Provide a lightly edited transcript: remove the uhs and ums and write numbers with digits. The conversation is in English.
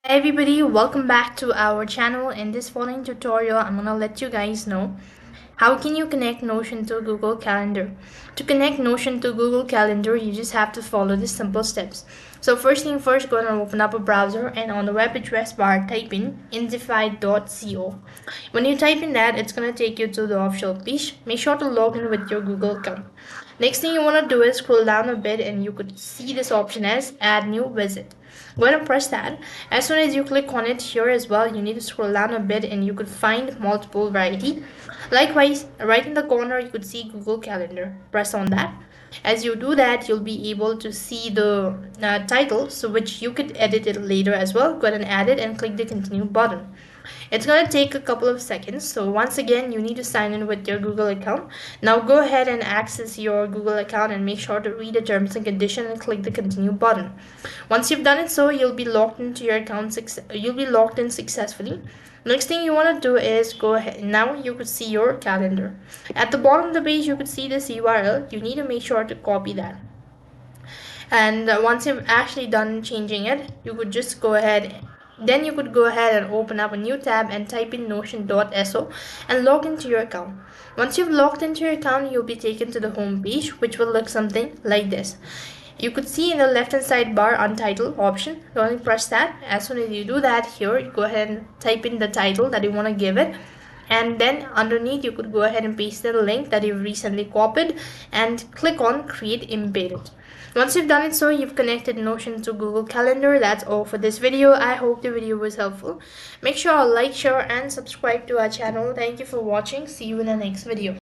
Hey everybody, welcome back to our channel. In this following tutorial, I'm gonna let you guys know how can you connect Notion to Google Calendar. To connect Notion to Google Calendar, you just have to follow these simple steps. So first thing first, go ahead and open up a browser and on the web address bar, type in indify.co. When you type in that, it's gonna take you to the official page. Make sure to log in with your Google account. Next thing you want to do is scroll down a bit and you could see this option as add new widget. Go ahead and press that. As soon as you click on it here as well, you need to scroll down a bit and you could find multiple variety. Likewise, right in the corner you could see Google Calendar. Press on that. As you do that, you'll be able to see the title, so which you could edit it later as well. Go ahead and add it and click the continue button. It's going to take a couple of seconds. So once again, you need to sign in with your Google account. Now go ahead and access your Google account and make sure to read the terms and conditions and click the continue button. Once you've done it so, you'll be logged into your account. You'll be logged in successfully. Next thing you want to do is go ahead. Now you could see your calendar. At the bottom of the page, you could see this URL. You need to make sure to copy that. And once you've actually done changing it, you could just go ahead. Then you could go ahead and open up a new tab and type in notion.so and log into your account. Once you've logged into your account, you'll be taken to the home page, which will look something like this. You could see in the left hand side bar untitled option. Go ahead and press that. As soon as you do that, here you go ahead and type in the title that you want to give it, and then underneath you could go ahead and paste the link that you've recently copied and click on create embedded. Once you've done it so, you've connected Notion to Google Calendar. That's all for this video. I hope the video was helpful. Make sure to like, share and subscribe to our channel. Thank you for watching. See you in the next video.